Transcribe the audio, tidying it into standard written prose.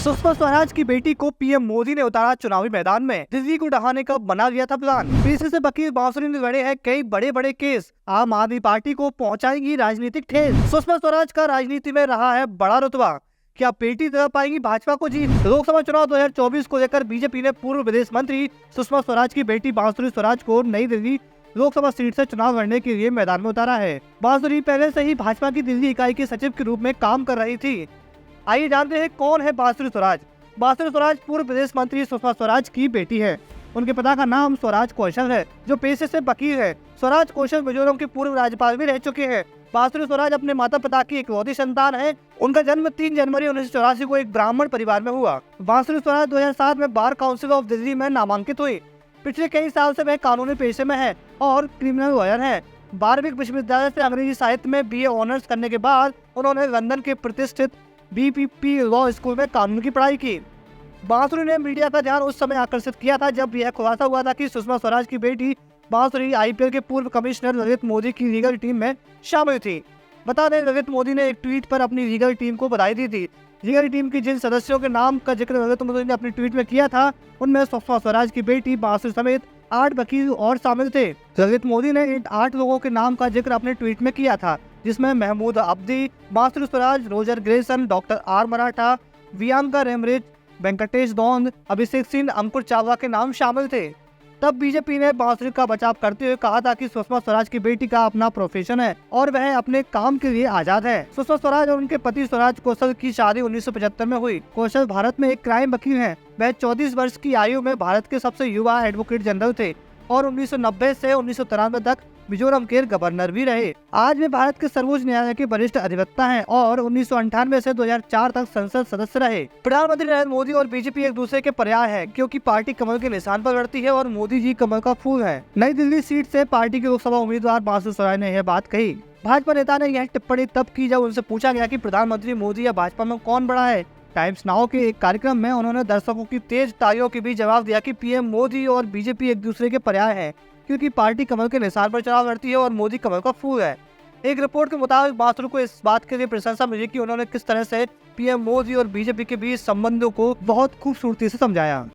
सुषमा स्वराज की बेटी को पीएम मोदी ने उतारा चुनावी मैदान में। दिल्ली को ढहाने का बना दिया था प्लान। पीसीसी वकील बांसुरी ने लड़े हैं कई बड़े बड़े केस। आम आदमी पार्टी को पहुंचाएंगी राजनीतिक ठेस। सुषमा स्वराज का राजनीति में रहा है बड़ा रुतबा। क्या बेटी दिला पाएंगी भाजपा को जीत? लोकसभा चुनाव 2024 को लेकर बीजेपी ने पूर्व विदेश मंत्री सुषमा स्वराज की बेटी बांसुरी स्वराज को नई दिल्ली लोकसभा सीट से चुनाव लड़ने के लिए मैदान में उतारा है। बांसुरी पहले से ही भाजपा की दिल्ली इकाई के सचिव के रूप में काम कर रही थी। आइए जानते हैं कौन है बांसुरी स्वराज। बांसुरी स्वराज पूर्व विदेश मंत्री सुषमा स्वराज की बेटी है। उनके पिता का नाम स्वराज कौशल है, जो पेशे से वकील है। स्वराज कौशल मिजोरम के पूर्व राज्यपाल भी रह चुके हैं। बांसुरी स्वराज अपने माता पिता की इकलौती संतान है। उनका जन्म 3 जनवरी 1984 को एक ब्राह्मण परिवार में हुआ। बांसुरी स्वराज 2007 में बार काउंसिल ऑफ दिल्ली में नामांकित हुई। पिछले कई साल से वह कानूनी पेशे में है और क्रिमिनल लॉयर है। बारहवीं विश्वविद्यालय से अंग्रेजी साहित्य में बीए ऑनर्स करने के बाद उन्होंने लंदन के प्रतिष्ठित BPP लॉ स्कूल में कानून की पढ़ाई की। बांसुरी ने मीडिया का ध्यान उस समय आकर्षित किया था जब यह खुलासा हुआ था कि सुषमा स्वराज की बेटी बांसुरी IPL के पूर्व कमिश्नर ललित मोदी की लीगल टीम में शामिल थी। बता दें, ललित मोदी ने एक ट्वीट पर अपनी लीगल टीम को बधाई दी थी। लीगल टीम की जिन सदस्यों के नाम का जिक्र ललित मोदी ने अपने ट्वीट में किया था, उनमें सुषमा स्वराज की बेटी बांसुरी समेत 8 वकील और शामिल थे। ललित मोदी ने इन 8 लोगों के नाम का जिक्र अपने ट्वीट में किया था, जिसमें Mahmood Abdi, Bansuri Swaraj, Roger Grayson, doctor R Maratha, वियांका रेमरिच, वेंकटेश दौंद, अभिषेक सिंह, अंकुर चावला के नाम शामिल थे। तब बीजेपी ने बांसुरी का बचाव करते हुए कहा था कि सुषमा स्वराज की बेटी का अपना प्रोफेशन है और वह अपने काम के लिए आजाद है। सुषमा स्वराज और उनके पति स्वराज कौशल की शादी 1975 में हुई। कौशल भारत में एक क्राइम वकील हैं। वह 34 वर्ष की आयु में भारत के सबसे युवा एडवोकेट जनरल थे और 1990 से 1993 तक मिजोरम के गवर्नर भी रहे। आज वे भारत के सर्वोच्च न्यायालय के वरिष्ठ अधिवक्ता हैं और 1998 से 2004 तक संसद सदस्य रहे। प्रधानमंत्री नरेंद्र मोदी और बीजेपी एक दूसरे के पर्याय है, क्योंकि पार्टी कमल के निशान पर लड़ती है और मोदी जी कमल का फूल है। नई दिल्ली सीट से पार्टी के लोकसभा उम्मीदवार बांसुरी स्वराज ने यह बात कही। भाजपा नेता ने यह टिप्पणी तब की जब उनसे पूछा गया कि प्रधानमंत्री मोदी या भाजपा में कौन बड़ा है। टाइम्स नाउ के एक कार्यक्रम में उन्होंने दर्शकों की तेज तालियों के बीच जवाब दिया कि पीएम मोदी और बीजेपी एक दूसरे के पर्याय है, क्योंकि पार्टी कमल के निशान पर चुनाव लड़ती है और मोदी कमल का फूल है। एक रिपोर्ट के मुताबिक बांसुरी को इस बात के लिए प्रशंसा मिली कि उन्होंने किस तरह से पीएम मोदी और बीजेपी के बीच संबंधों को बहुत खूबसूरती से समझाया।